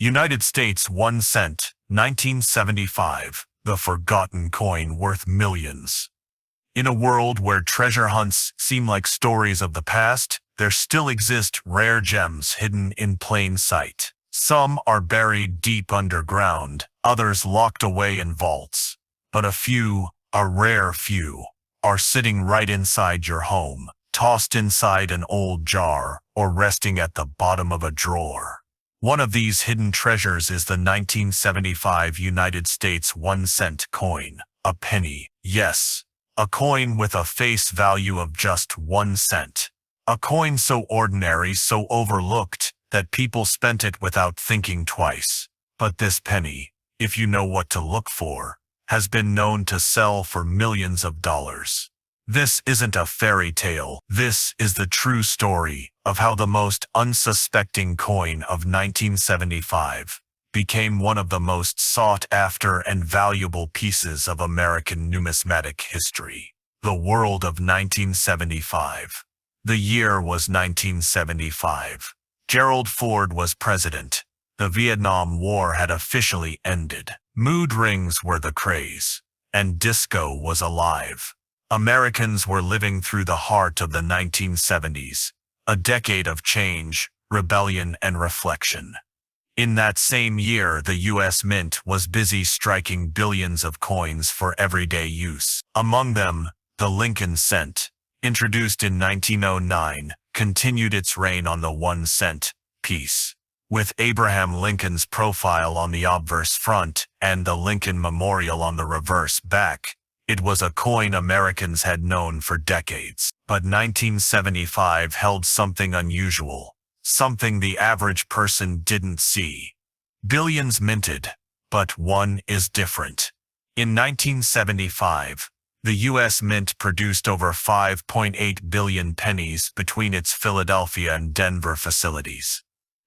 United States 1 cent, 1975, the forgotten coin worth millions. In a world where treasure hunts seem like stories of the past, there still exist rare gems hidden in plain sight. Some are buried deep underground, others locked away in vaults. But a rare few, are sitting right inside your home, tossed inside an old jar, or resting at the bottom of a drawer. One of these hidden treasures is the 1975 United States 1 cent coin, a penny. Yes, a coin with a face value of just 1 cent. A coin so ordinary, so overlooked, that people spent it without thinking twice. But this penny, if you know what to look for, has been known to sell for millions of dollars. This isn't a fairy tale. This is the true story of how the most unsuspecting coin of 1975 became one of the most sought-after and valuable pieces of American numismatic history. The world of 1975. The year was 1975. Gerald Ford was president. The Vietnam War had officially ended. Mood rings were the craze, and disco was alive. Americans were living through the heart of the 1970s, a decade of change, rebellion, and reflection. In that same year, the U.S. Mint was busy striking billions of coins for everyday use. Among them, the Lincoln cent, introduced in 1909, continued its reign on the 1 cent piece. With Abraham Lincoln's profile on the obverse front and the Lincoln Memorial on the reverse back, it was a coin Americans had known for decades. But 1975 held something unusual, something the average person didn't see. Billions minted, but one is different. In 1975, the U.S. Mint produced over 5.8 billion pennies between its Philadelphia and Denver facilities.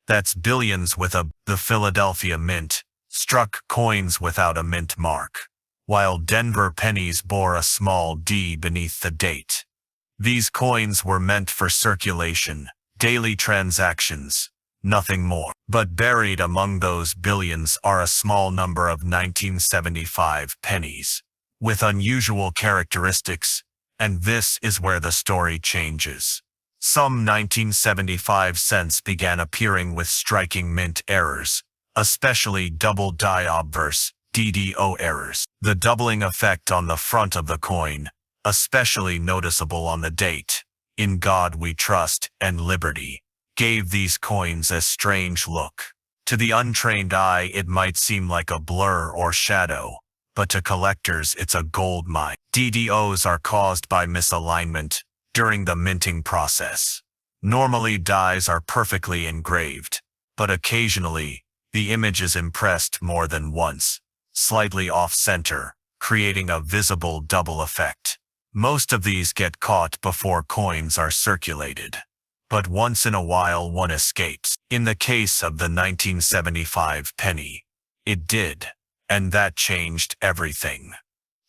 That's billions with a. The Philadelphia Mint struck coins without a mint mark, while Denver pennies bore a small D beneath the date. These coins were meant for circulation, daily transactions, nothing more. But buried among those billions are a small number of 1975 pennies, with unusual characteristics, and this is where the story changes. Some 1975 cents began appearing with striking mint errors, especially double die obverse, DDO errors. The doubling effect on the front of the coin, especially noticeable on the date, "In God We Trust" and "Liberty," gave these coins a strange look. To the untrained eye it might seem like a blur or shadow, but to collectors it's a gold mine. DDOs are caused by misalignment during the minting process. Normally dies are perfectly engraved, but occasionally, the image is impressed more than once, slightly off-center, creating a visible double effect. Most of these get caught before coins are circulated, but once in a while one escapes. In the case of the 1975 penny, it did, and that changed everything.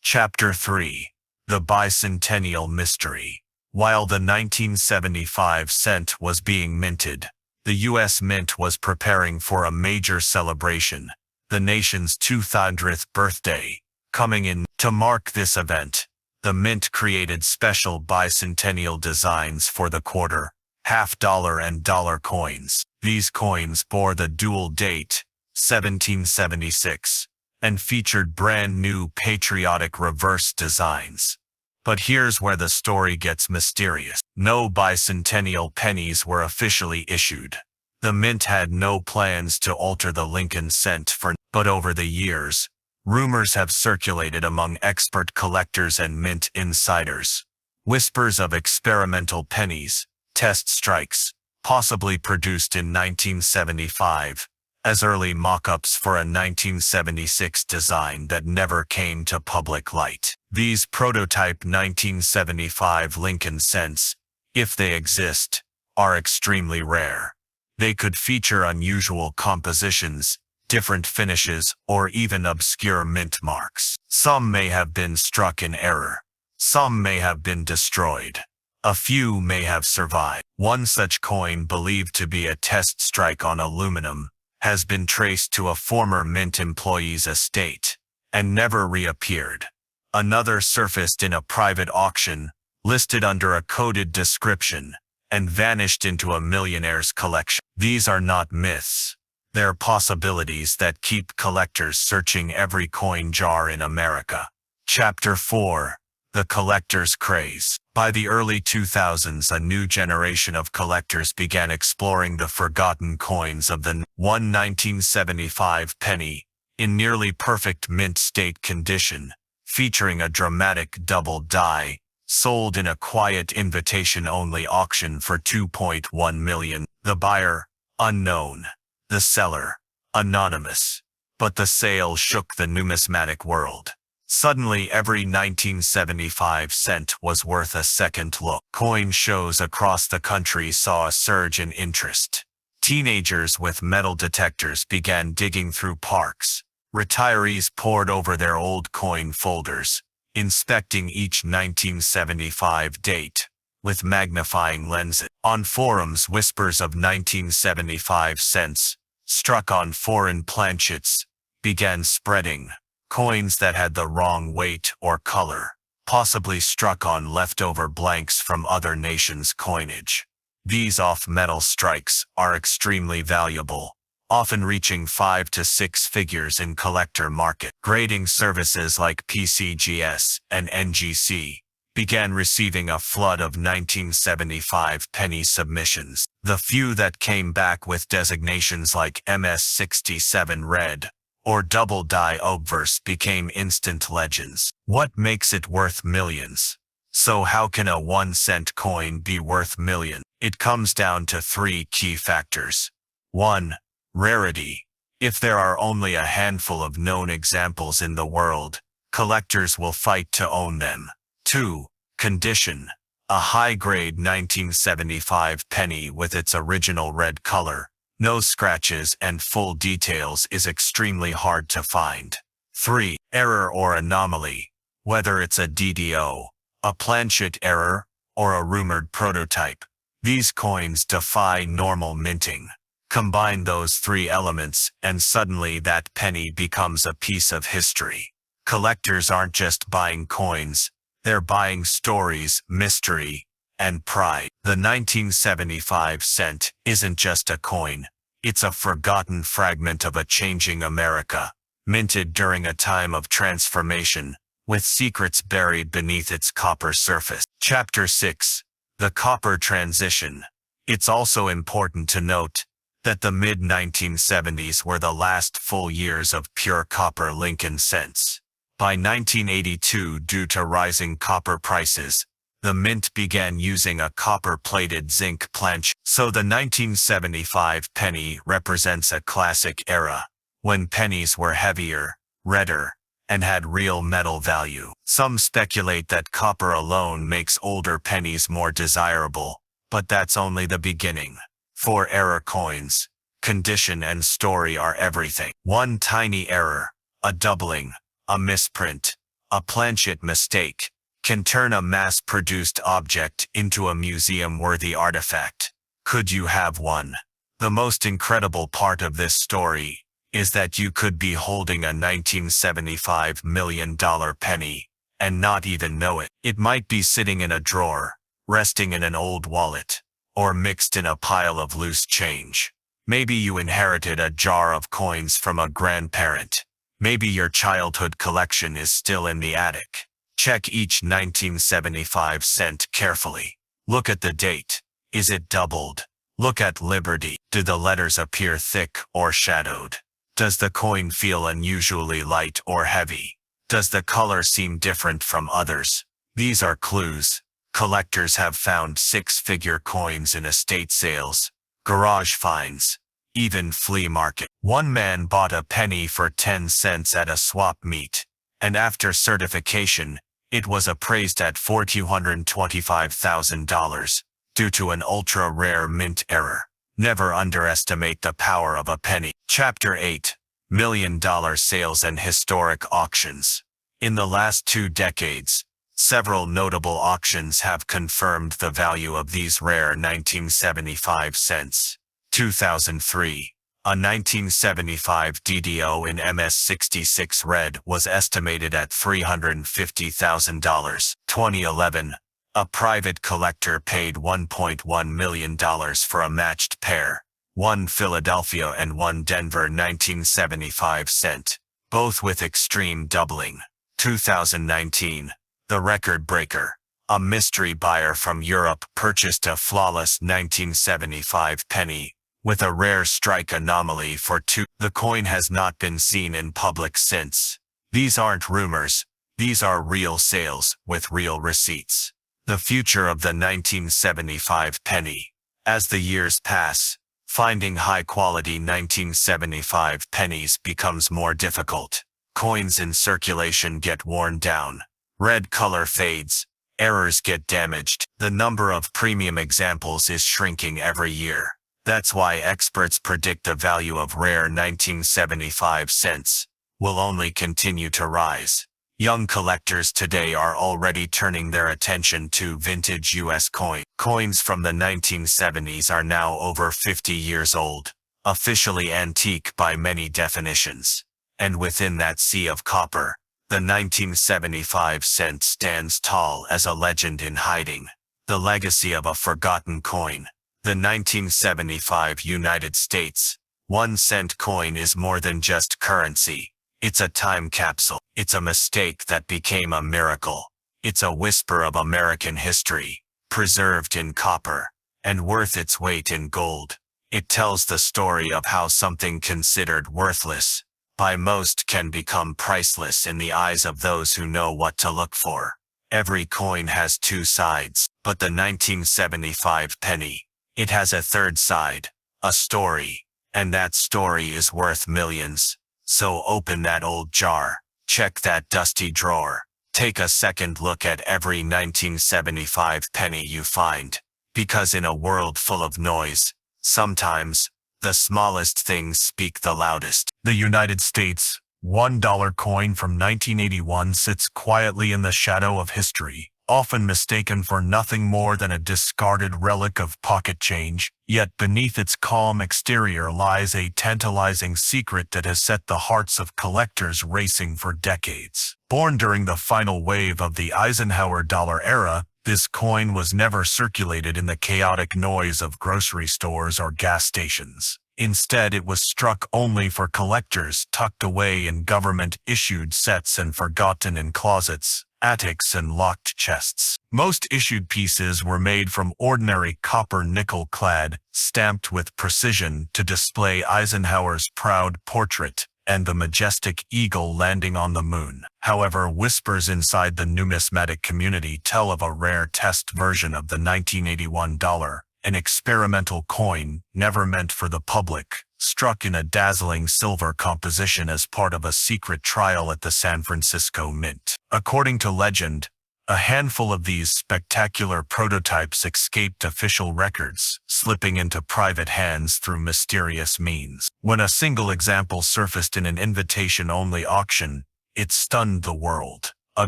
Chapter 3. The Bicentennial Mystery. While the 1975 cent was being minted, the U.S. Mint was preparing for a major celebration, the nation's 200th birthday. Coming in to mark this event, the Mint created special bicentennial designs for the quarter, half-dollar and dollar coins. These coins bore the dual date, 1776, and featured brand new patriotic reverse designs. But here's where the story gets mysterious. No bicentennial pennies were officially issued. The Mint had no plans to alter the Lincoln cent but over the years, rumors have circulated among expert collectors and Mint insiders. Whispers of experimental pennies, test strikes, possibly produced in 1975, as early mock-ups for a 1976 design that never came to public light. These prototype 1975 Lincoln cents, if they exist, are extremely rare. They could feature unusual compositions, different finishes, or even obscure mint marks. Some may have been struck in error. Some may have been destroyed. A few may have survived. One such coin, believed to be a test strike on aluminum, has been traced to a former Mint employee's estate and never reappeared. Another surfaced in a private auction, listed under a coded description, and vanished into a millionaire's collection. These are not myths. They're possibilities that keep collectors searching every coin jar in America. Chapter 4. The Collector's Craze. By the early 2000s, a new generation of collectors began exploring the forgotten coins of the 1975 penny, in nearly perfect mint state condition, featuring a dramatic double die, sold in a quiet invitation-only auction for $2.1 million. The buyer, unknown. The seller, anonymous. But the sale shook the numismatic world. Suddenly every 1975 cent was worth a second look. Coin shows across the country saw a surge in interest. Teenagers with metal detectors began digging through parks. Retirees pored over their old coin folders, inspecting each 1975 date with magnifying lenses. On forums, whispers of 1975 cents, struck on foreign planchets, began spreading. Coins that had the wrong weight or color, possibly struck on leftover blanks from other nations' coinage. These off-metal strikes are extremely valuable, often reaching 5 to 6 figures in collector market. Grading services like PCGS and NGC began receiving a flood of 1975 penny submissions. The few that came back with designations like MS67 Red or double die obverse became instant legends. What makes it worth millions? So how can a 1-cent coin be worth millions? It comes down to 3 key factors. 1. Rarity. If there are only a handful of known examples in the world, collectors will fight to own them. 2. Condition. A high-grade 1975 penny with its original red color, no scratches and full details is extremely hard to find. 3. Error or anomaly. Whether it's a DDO, a planchet error, or a rumored prototype, these coins defy normal minting. Combine those 3 elements and suddenly that penny becomes a piece of history. Collectors aren't just buying coins, they're buying stories, mystery, and pride. The 1975 cent isn't just a coin, it's a forgotten fragment of a changing America, minted during a time of transformation, with secrets buried beneath its copper surface. Chapter 6. The Copper Transition. It's also important to note that the mid-1970s were the last full years of pure copper Lincoln cents. By 1982, due to rising copper prices, the mint began using a copper-plated zinc planch, so the 1975 penny represents a classic era, when pennies were heavier, redder, and had real metal value. Some speculate that copper alone makes older pennies more desirable, but that's only the beginning. For error coins, condition and story are everything. One tiny error, a doubling, a misprint, a planchet mistake, can turn a mass-produced object into a museum-worthy artifact. Could you have one? The most incredible part of this story is that you could be holding a $1975 million penny and not even know it. It might be sitting in a drawer, resting in an old wallet, or mixed in a pile of loose change. Maybe you inherited a jar of coins from a grandparent. Maybe your childhood collection is still in the attic. Check each 1975 cent carefully. Look at the date. Is it doubled? Look at Liberty. Do the letters appear thick or shadowed? Does the coin feel unusually light or heavy? Does the color seem different from others? These are clues. Collectors have found 6-figure coins in estate sales, garage finds, even flea market. One man bought a penny for 10 cents at a swap meet, and after certification, it was appraised at $425,000 due to an ultra-rare mint error. Never underestimate the power of a penny. Chapter 8. Million-dollar sales and historic auctions. In the last 2 decades, several notable auctions have confirmed the value of these rare 1975 cents. 2003. A 1975 DDO in MS66 red was estimated at $350,000. 2011. A private collector paid $1.1 million for a matched pair, one Philadelphia and one Denver 1975 cent, both with extreme doubling. 2019. The record breaker. A mystery buyer from Europe purchased a flawless 1975 penny with a rare strike anomaly for $2. The coin has not been seen in public since. These aren't rumors, these are real sales with real receipts. The future of the 1975 penny. As the years pass, finding high-quality 1975 pennies becomes more difficult. Coins in circulation get worn down. Red color fades. Errors get damaged. The number of premium examples is shrinking every year. That's why experts predict the value of rare 1975 cents will only continue to rise. Young collectors today are already turning their attention to vintage U.S. coins. Coins from the 1970s are now over 50 years old, officially antique by many definitions. And within that sea of copper, the 1975 cent stands tall as a legend in hiding, the legacy of a forgotten coin. The 1975 United States 1-cent coin is more than just currency. It's a time capsule. It's a mistake that became a miracle. It's a whisper of American history, preserved in copper, and worth its weight in gold. It tells the story of how something considered worthless by most can become priceless in the eyes of those who know what to look for. Every coin has two sides, but the 1975 penny, it has a third side, a story, and that story is worth millions. So open that old jar, check that dusty drawer, take a second look at every 1975 penny you find, because in a world full of noise, sometimes, the smallest things speak the loudest. The United States $1 coin from 1981 sits quietly in the shadow of history, often mistaken for nothing more than a discarded relic of pocket change, yet beneath its calm exterior lies a tantalizing secret that has set the hearts of collectors racing for decades. Born during the final wave of the Eisenhower dollar era, this coin was never circulated in the chaotic noise of grocery stores or gas stations. Instead, it was struck only for collectors, tucked away in government-issued sets and forgotten in closets, attics, and locked chests. Most issued pieces were made from ordinary copper nickel-clad, stamped with precision to display Eisenhower's proud portrait and the majestic eagle landing on the moon. However, whispers inside the numismatic community tell of a rare test version of the 1981 dollar, an experimental coin, never meant for the public, struck in a dazzling silver composition as part of a secret trial at the San Francisco Mint. According to legend, a handful of these spectacular prototypes escaped official records, slipping into private hands through mysterious means. When a single example surfaced in an invitation-only auction, it stunned the world. A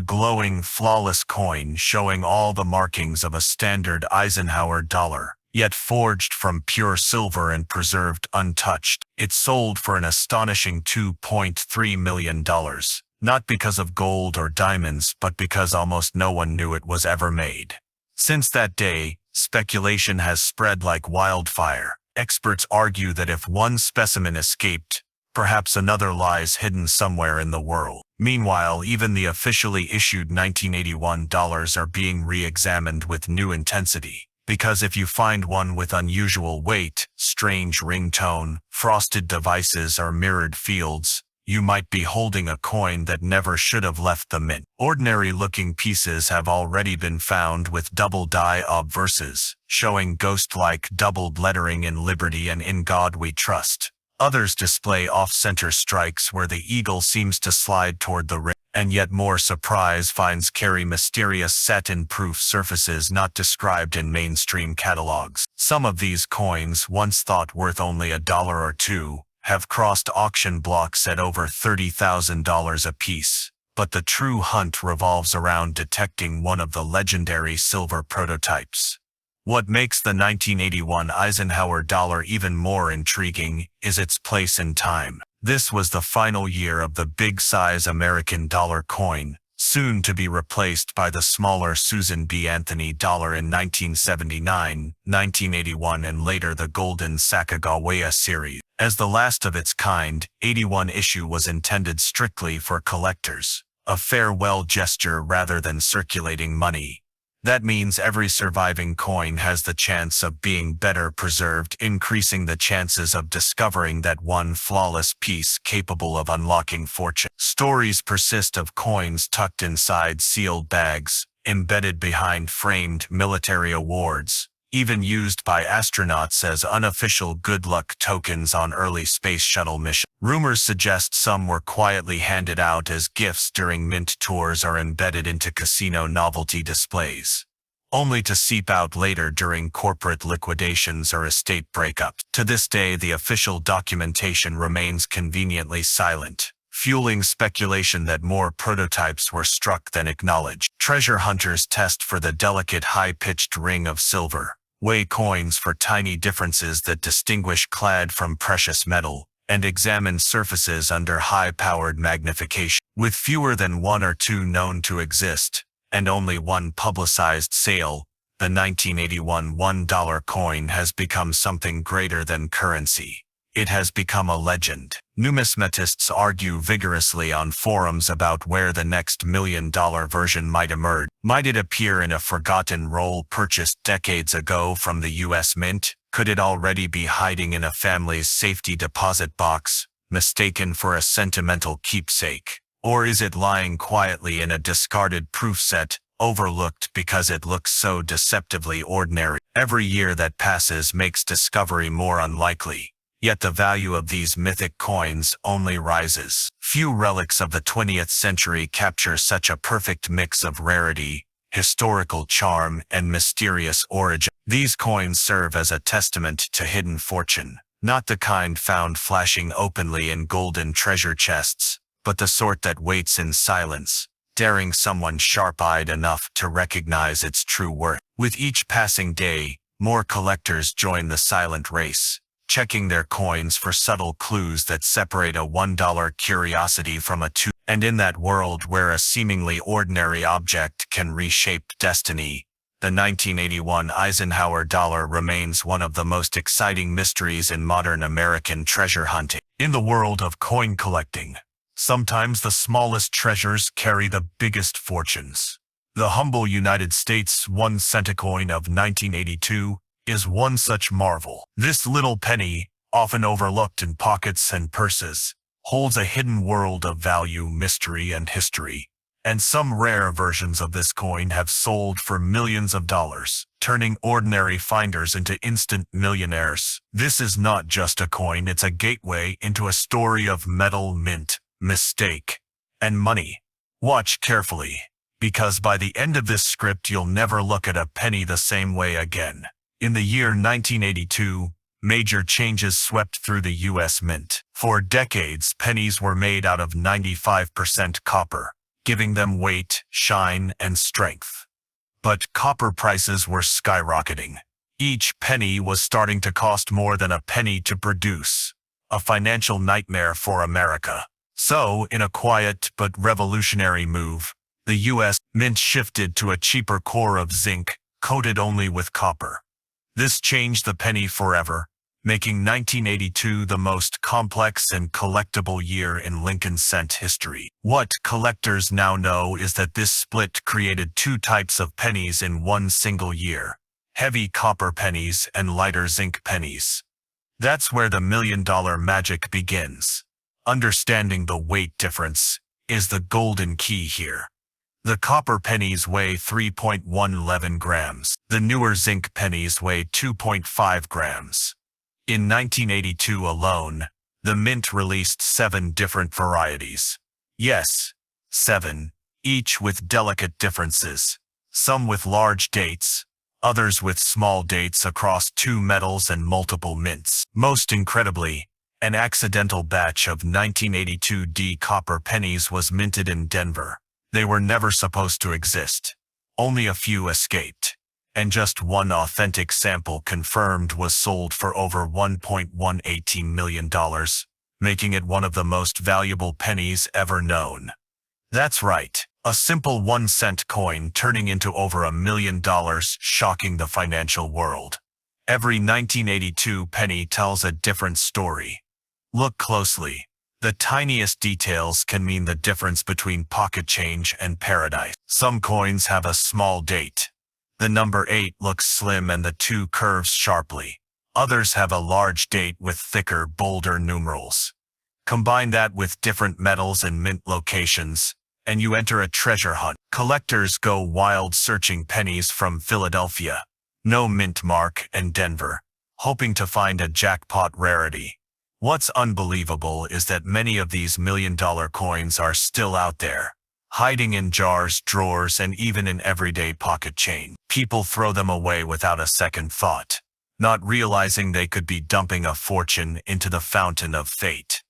glowing, flawless coin showing all the markings of a standard Eisenhower dollar, yet forged from pure silver and preserved untouched. It sold for an astonishing $2.3 million. Not because of gold or diamonds, but because almost no one knew it was ever made. Since that day, speculation has spread like wildfire. Experts argue that if one specimen escaped, perhaps another lies hidden somewhere in the world. Meanwhile, even the officially issued 1981 dollars are being re-examined with new intensity. Because if you find one with unusual weight, strange ringtone, frosted devices, or mirrored fields, you might be holding a coin that never should have left the mint. Ordinary-looking pieces have already been found with double die obverses, showing ghost-like doubled lettering in Liberty and In God We Trust. Others display off-center strikes where the eagle seems to slide toward the rim, and yet more surprise finds carry mysterious satin-proof surfaces not described in mainstream catalogs. Some of these coins, once thought worth only $1 or $2, have crossed auction blocks at over $30,000 apiece, but the true hunt revolves around detecting one of the legendary silver prototypes. What makes the 1981 Eisenhower dollar even more intriguing is its place in time. This was the final year of the big-size American dollar coin, soon to be replaced by the smaller Susan B. Anthony dollar in 1979, 1981 and later the Golden Sacagawea series. As the last of its kind, 81 issue was intended strictly for collectors, a farewell gesture rather than circulating money. That means every surviving coin has the chance of being better preserved, increasing the chances of discovering that one flawless piece capable of unlocking fortune. Stories persist of coins tucked inside sealed bags, embedded behind framed military awards, even used by astronauts as unofficial good luck tokens on early space shuttle missions. Rumors suggest some were quietly handed out as gifts during mint tours or embedded into casino novelty displays, only to seep out later during corporate liquidations or estate breakups. To this day, the official documentation remains conveniently silent, fueling speculation that more prototypes were struck than acknowledged. Treasure hunters test for the delicate high-pitched ring of silver, weigh coins for tiny differences that distinguish clad from precious metal, and examine surfaces under high-powered magnification. With fewer than one or two known to exist, and only one publicized sale, the 1981 $1 coin has become something greater than currency. It has become a legend. Numismatists argue vigorously on forums about where the next $1 million version might emerge. Might it appear in a forgotten roll purchased decades ago from the U.S. Mint? Could it already be hiding in a family's safety deposit box, mistaken for a sentimental keepsake? Or is it lying quietly in a discarded proof set, overlooked because it looks so deceptively ordinary? Every year that passes makes discovery more unlikely. Yet the value of these mythic coins only rises. Few relics of the 20th century capture such a perfect mix of rarity, historical charm, and mysterious origin. These coins serve as a testament to hidden fortune, not the kind found flashing openly in golden treasure chests, but the sort that waits in silence, daring someone sharp-eyed enough to recognize its true worth. With each passing day, more collectors join the silent race, checking their coins for subtle clues that separate a $1 curiosity from a $2. And in that world where a seemingly ordinary object can reshape destiny, the 1981 Eisenhower dollar remains one of the most exciting mysteries in modern American treasure hunting. In the world of coin collecting, sometimes the smallest treasures carry the biggest fortunes. The humble United States 1-cent coin of 1982 is one such marvel. This little penny, often overlooked in pockets and purses, holds a hidden world of value, mystery, and history. And some rare versions of this coin have sold for millions of dollars, turning ordinary finders into instant millionaires. This is not just a coin, it's a gateway into a story of metal, mint, mistake, and money. Watch carefully, because by the end of this script you'll never look at a penny the same way again. In the year 1982, major changes swept through the U.S. Mint. For decades, pennies were made out of 95% copper, giving them weight, shine, and strength. But copper prices were skyrocketing. Each penny was starting to cost more than a penny to produce, a financial nightmare for America. So, in a quiet but revolutionary move, the U.S. Mint shifted to a cheaper core of zinc, coated only with copper. This changed the penny forever, making 1982 the most complex and collectible year in Lincoln cent history. What collectors now know is that this split created two types of pennies in one single year: heavy copper pennies and lighter zinc pennies. That's where the $1 million magic begins. Understanding the weight difference is the golden key here. The copper pennies weigh 3.111 grams. The newer zinc pennies weigh 2.5 grams. In 1982 alone, the Mint released 7 different varieties. Yes, 7, each with delicate differences. Some with large dates, others with small dates across 2 metals and multiple mints. Most incredibly, an accidental batch of 1982 D copper pennies was minted in Denver. They were never supposed to exist. Only a few escaped. and just one authentic sample confirmed was sold for over $1.118 million, making it one of the most valuable pennies ever known. That's right, a simple 1-cent coin turning into over $1 million, shocking the financial world. Every 1982 penny tells a different story. Look closely. The tiniest details can mean the difference between pocket change and paradise. Some coins have a small date. The number 8 looks slim and the 2 curves sharply. Others have a large date with thicker, bolder numerals. Combine that with different metals and mint locations, and you enter a treasure hunt. Collectors go wild searching pennies from Philadelphia, no mint mark, and Denver, hoping to find a jackpot rarity. What's unbelievable is that many of these million-dollar coins are still out there, hiding in jars, drawers, and even in everyday pocket change. People throw them away without a second thought, not realizing they could be dumping a fortune into the fountain of fate.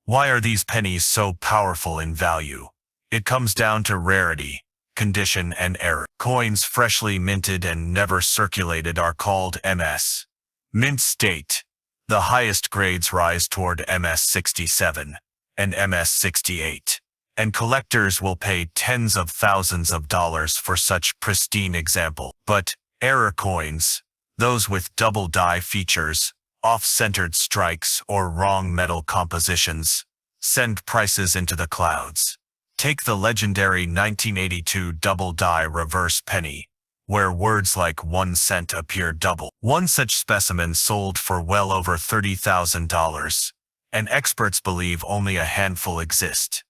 Why are these pennies so powerful in value? It comes down to rarity, condition, and error. Coins freshly minted and never circulated are called MS. Mint state. The highest grades rise toward MS 67 and MS 68, and collectors will pay tens of thousands of dollars for such pristine example. But error coins, those with double die features, off-centered strikes, or wrong metal compositions, send prices into the clouds. Take the legendary 1982 double die reverse penny, where words like 1 cent appear double. One such specimen sold for well over $30,000, and experts believe only a handful exist.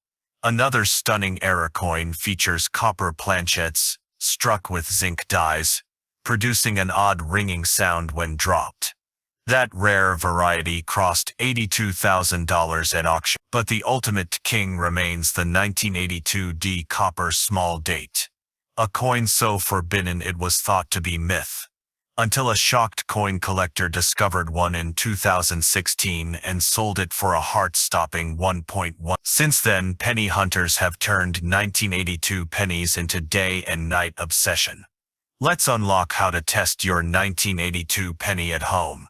Another stunning error coin features copper planchets, struck with zinc dies, producing an odd ringing sound when dropped. That rare variety cost $82,000 at auction, but the ultimate king remains the 1982 D copper small date. A coin so forbidden it was thought to be myth, until a shocked coin collector discovered one in 2016 and sold it for a heart-stopping $1.1. Since then, penny hunters have turned 1982 pennies into day and night obsession. Let's unlock how to test your 1982 penny at home.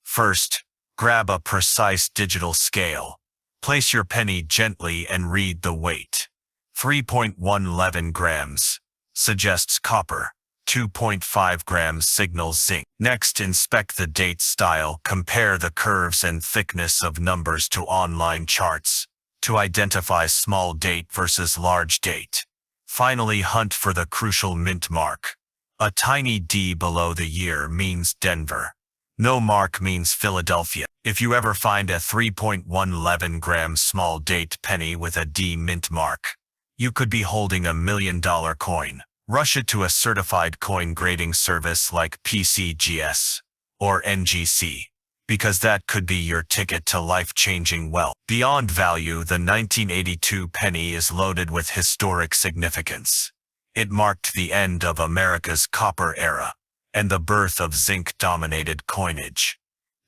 First, grab a precise digital scale. Place your penny gently and read the weight. 3.111 grams. Suggests copper. 2.5 grams signals zinc. Next, inspect the date style. Compare the curves and thickness of numbers to online charts to identify small date versus large date. Finally, hunt for the crucial mint mark. A tiny D below the year means Denver. No mark means Philadelphia. If you ever find a 3.111 gram small date penny with a D mint mark, you could be holding $1 million coin. Rush it to a certified coin grading service like PCGS or NGC, because that could be your ticket to life-changing wealth. Beyond value, the 1982 penny is loaded with historic significance. It marked the end of America's copper era and the birth of zinc-dominated coinage.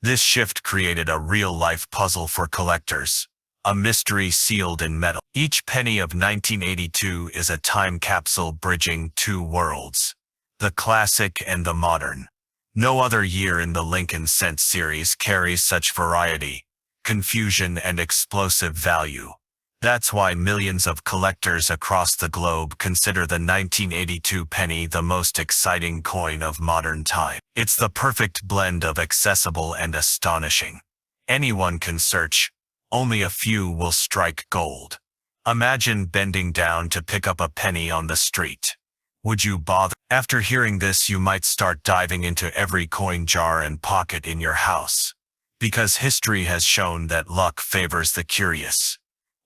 This shift created a real-life puzzle for collectors, a mystery sealed in metal. Each penny of 1982 is a time capsule bridging two worlds, the classic and the modern. No other year in the Lincoln Cent series carries such variety, confusion, and explosive value. That's why millions of collectors across the globe consider the 1982 penny the most exciting coin of modern time. It's the perfect blend of accessible and astonishing. Anyone can search. Only a few will strike gold. Imagine bending down to pick up a penny on the street. Would you bother? After hearing this, you might start diving into every coin jar and pocket in your house. Because history has shown that luck favors the curious.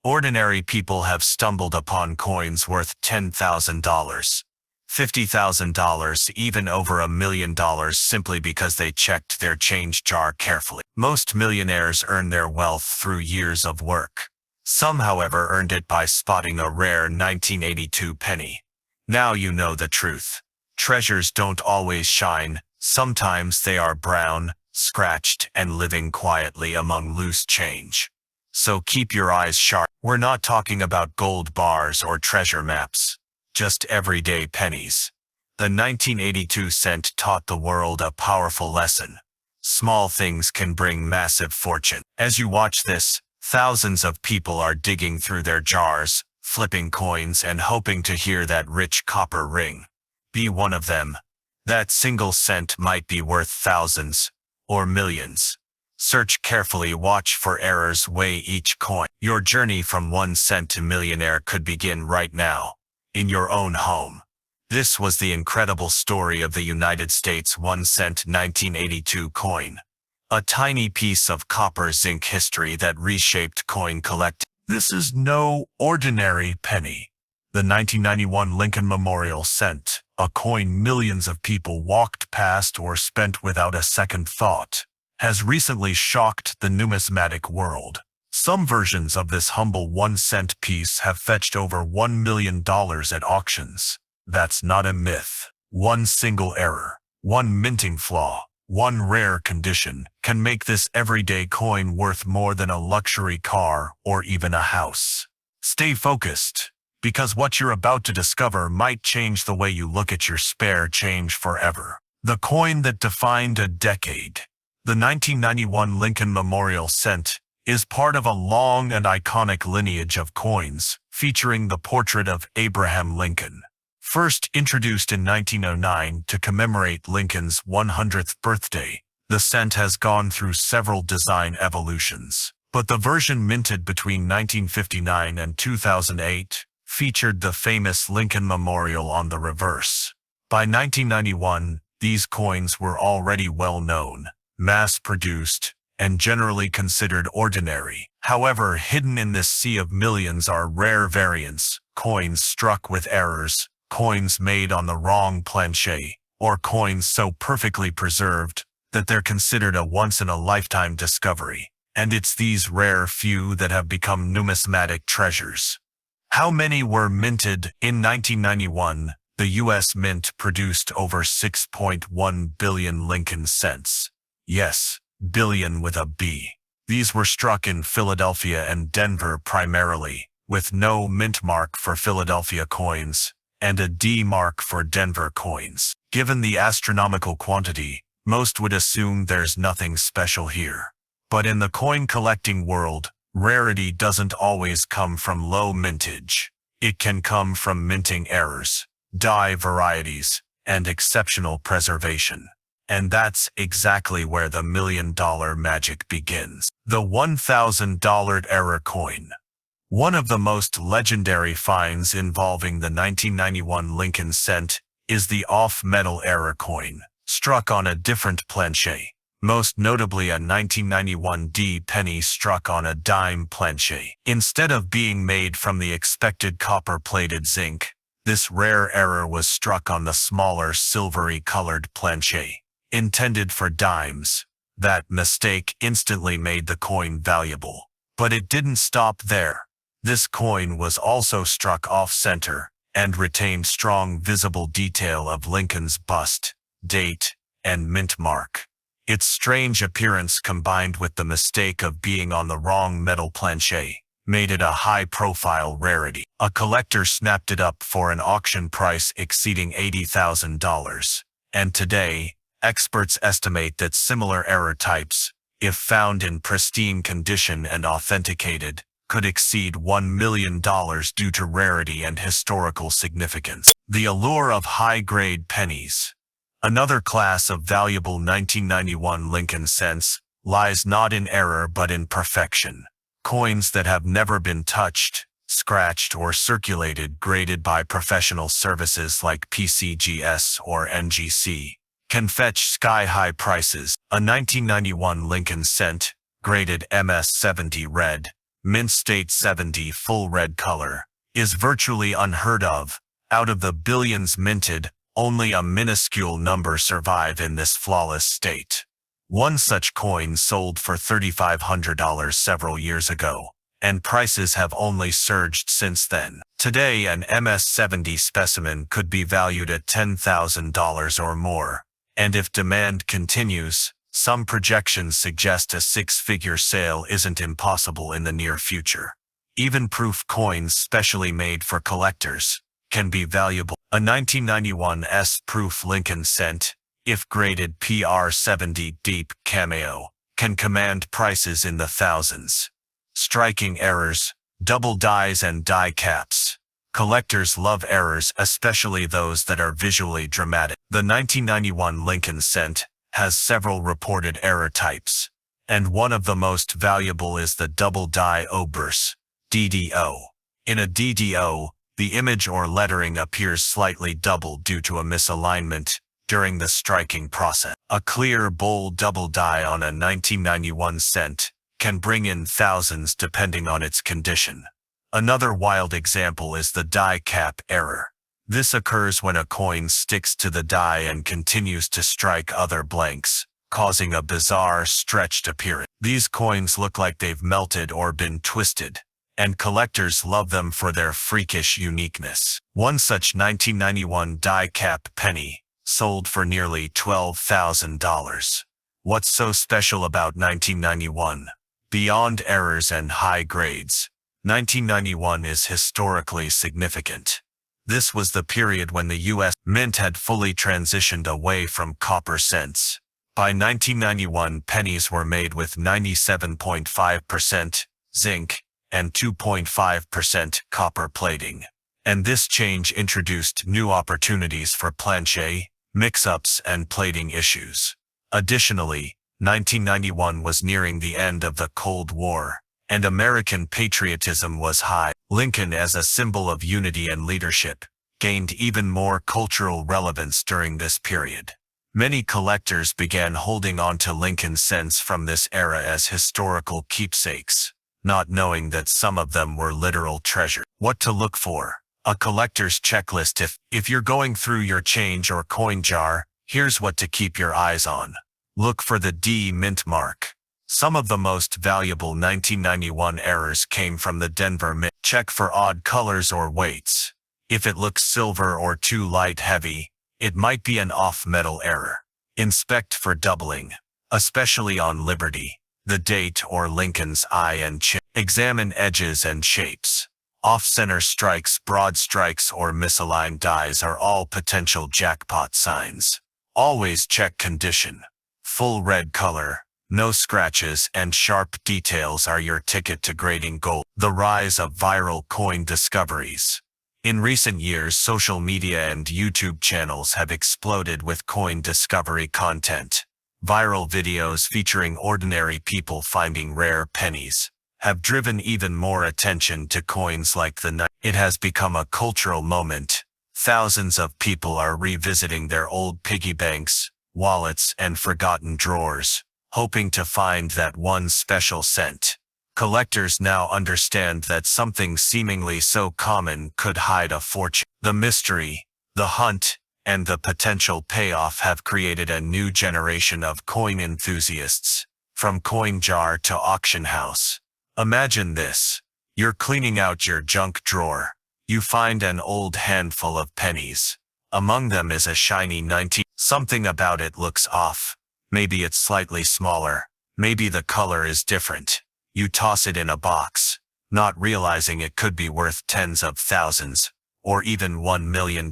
Ordinary people have stumbled upon coins worth $10,000, $50,000, even over $1 million simply because they checked their change jar carefully. Most millionaires earn their wealth through years of work. Some, however, earned it by spotting a rare 1982 penny. Now you know the truth. Treasures don't always shine. Sometimes they are brown, scratched, and living quietly among loose change. So keep your eyes sharp. We're not talking about gold bars or treasure maps. Just everyday pennies. The 1982 cent taught the world a powerful lesson. Small things can bring massive fortune. As you watch this, thousands of people are digging through their jars, flipping coins and hoping to hear that rich copper ring. Be one of them. That single cent might be worth thousands or millions. Search carefully, watch for errors, weigh each coin. Your journey from 1 cent to millionaire could begin right now, in your own home. This was the incredible story of the United States 1 cent 1982 coin. A tiny piece of copper zinc history that reshaped coin collecting. This is no ordinary penny. The 1991 Lincoln Memorial Cent, a coin millions of people walked past or spent without a second thought, has recently shocked the numismatic world. Some versions of this humble 1 cent piece have fetched over $1 million at auctions. That's not a myth. One single error, one minting flaw, one rare condition can make this everyday coin worth more than a luxury car or even a house. Stay focused, because what you're about to discover might change the way you look at your spare change forever. The coin that defined a decade. The 1991 Lincoln Memorial Cent is part of a long and iconic lineage of coins featuring the portrait of Abraham Lincoln. First introduced in 1909 to commemorate Lincoln's 100th birthday, the cent has gone through several design evolutions, but the version minted between 1959 and 2008 featured the famous Lincoln Memorial on the reverse. By 1991, these coins were already well known, mass-produced, and generally considered ordinary. However, hidden in this sea of millions are rare variants, coins struck with errors, coins made on the wrong planche, or coins so perfectly preserved that they're considered a once-in-a-lifetime discovery. And it's these rare few that have become numismatic treasures. How many were minted? In 1991, the U.S. Mint produced over 6.1 billion Lincoln cents. Yes, billion with a B. These were struck in Philadelphia and Denver primarily, with no mint mark for Philadelphia coins and a D mark for Denver coins. Given the astronomical quantity, most would assume there's nothing special here. But in the coin collecting world, rarity doesn't always come from low mintage. It can come from minting errors, die varieties, and exceptional preservation. And that's exactly where the $1 million magic begins. The $1,000 error coin. One of the most legendary finds involving the 1991 Lincoln cent is the off-metal error coin, struck on a different planche, most notably a 1991 D penny struck on a dime planche. Instead of being made from the expected copper-plated zinc, this rare error was struck on the smaller silvery-colored planche, intended for dimes. That mistake instantly made the coin valuable. But it didn't stop there. This coin was also struck off-center and retained strong visible detail of Lincoln's bust, date, and mint mark. Its strange appearance combined with the mistake of being on the wrong metal planche made it a high-profile rarity. A collector snapped it up for an auction price exceeding $80,000. And today, experts estimate that similar error types, if found in pristine condition and authenticated, could exceed $1 million due to rarity and historical significance. The allure of high-grade pennies. Another class of valuable 1991 Lincoln cents lies not in error but in perfection. Coins that have never been touched, scratched, or circulated, graded by professional services like PCGS or NGC, can fetch sky-high prices. A 1991 Lincoln cent, graded MS-70 red, mint state 70 full red color, is virtually unheard of. Out of the billions minted, only a minuscule number survive in this flawless state. One such coin sold for $3,500 several years ago, and prices have only surged since then. Today, an MS-70 specimen could be valued at $10,000 or more, and if demand continues, some projections suggest a six-figure sale isn't impossible in the near future. Even proof coins specially made for collectors can be valuable. A 1991 S-proof Lincoln cent, if graded PR70 deep cameo, can command prices in the thousands. Striking errors, double dies and die caps. Collectors love errors, especially those that are visually dramatic. The 1991 Lincoln cent has several reported error types, and one of the most valuable is the double die obverse, DDO. In a DDO, the image or lettering appears slightly doubled due to a misalignment during the striking process. A clear, bold double die on a 1991 cent can bring in thousands depending on its condition. Another wild example is the die cap error. This occurs when a coin sticks to the die and continues to strike other blanks, causing a bizarre, stretched appearance. These coins look like they've melted or been twisted, and collectors love them for their freakish uniqueness. One such 1991 die cap penny sold for nearly $12,000. What's so special about 1991? Beyond errors and high grades, 1991 is historically significant. This was the period when the U.S. Mint had fully transitioned away from copper cents. By 1991, pennies were made with 97.5% zinc and 2.5% copper plating. And this change introduced new opportunities for planche, mix-ups, and plating issues. Additionally, 1991 was nearing the end of the Cold War, and American patriotism was high. Lincoln, as a symbol of unity and leadership, gained even more cultural relevance during this period. Many collectors began holding on to Lincoln cents from this era as historical keepsakes, not knowing that some of them were literal treasure. What to look for? A collector's checklist. If you're going through your change or coin jar, here's what to keep your eyes on. Look for the D Mint mark. Some of the most valuable 1991 errors came from the Denver Mint. Check for odd colors or weights. If it looks silver or too light heavy, it might be an off-metal error. Inspect for doubling, especially on Liberty, the date, or Lincoln's eye and chin. Examine edges and shapes. Off-center strikes, broad strikes, or misaligned dies are all potential jackpot signs. Always check condition. Full red color, no scratches, and sharp details are your ticket to grading gold. The rise of viral coin discoveries. In recent years, social media and YouTube channels have exploded with coin discovery content. Viral videos featuring ordinary people finding rare pennies have driven even more attention to coins like the knight. It has become a cultural moment. Thousands of people are revisiting their old piggy banks, wallets, and forgotten drawers, hoping to find that one special cent. Collectors now understand that something seemingly so common could hide a fortune. The mystery, the hunt, and the potential payoff have created a new generation of coin enthusiasts, from coin jar to auction house. Imagine this. You're cleaning out your junk drawer. You find an old handful of pennies. Among them is a shiny 19. Something about it looks off. Maybe it's slightly smaller. Maybe the color is different. You toss it in a box, not realizing it could be worth tens of thousands, or even $1 million.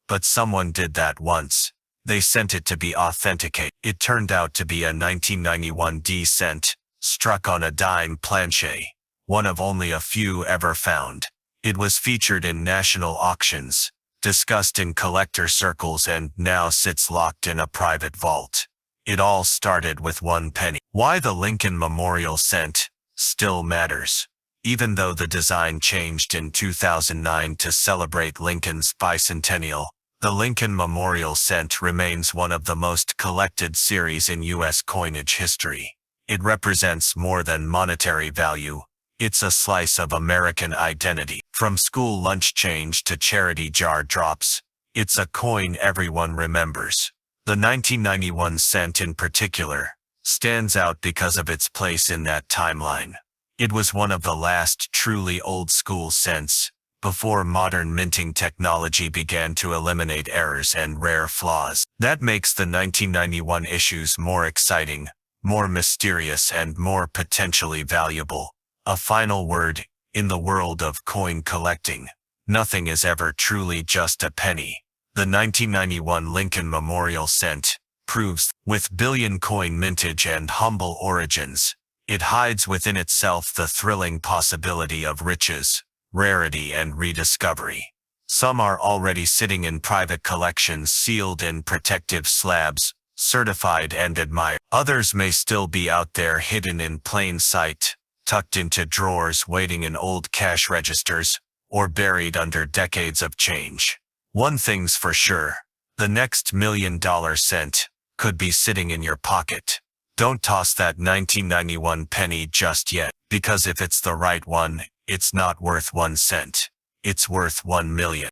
But someone did that once. They sent it to be authenticated. It turned out to be a 1991 D cent, struck on a dime planche, one of only a few ever found. It was featured in national auctions, discussed in collector circles, and now sits locked in a private vault. It all started with one penny. Why the Lincoln Memorial Cent still matters. Even though the design changed in 2009 to celebrate Lincoln's bicentennial, the Lincoln Memorial Cent remains one of the most collected series in U.S. coinage history. It represents more than monetary value. It's a slice of American identity. From school lunch change to charity jar drops, it's a coin everyone remembers. The 1991 cent in particular stands out because of its place in that timeline. It was one of the last truly old-school cents, before modern minting technology began to eliminate errors and rare flaws. That makes the 1991 issues more exciting, more mysterious, and more potentially valuable. A final word: in the world of coin collecting, Nothing is ever truly just a penny. The 1991 Lincoln Memorial Cent proves, with billion coin mintage and humble origins, it hides within itself the thrilling possibility of riches, rarity, and rediscovery. Some are already sitting in private collections sealed in protective slabs, certified and admired. Others may still be out there hidden in plain sight, tucked into drawers waiting in old cash registers, or buried under decades of change. One thing's for sure, the next $1 million cent could be sitting in your pocket. Don't toss that 1991 penny just yet, because if it's the right one, it's not worth 1 cent. It's worth 1 million.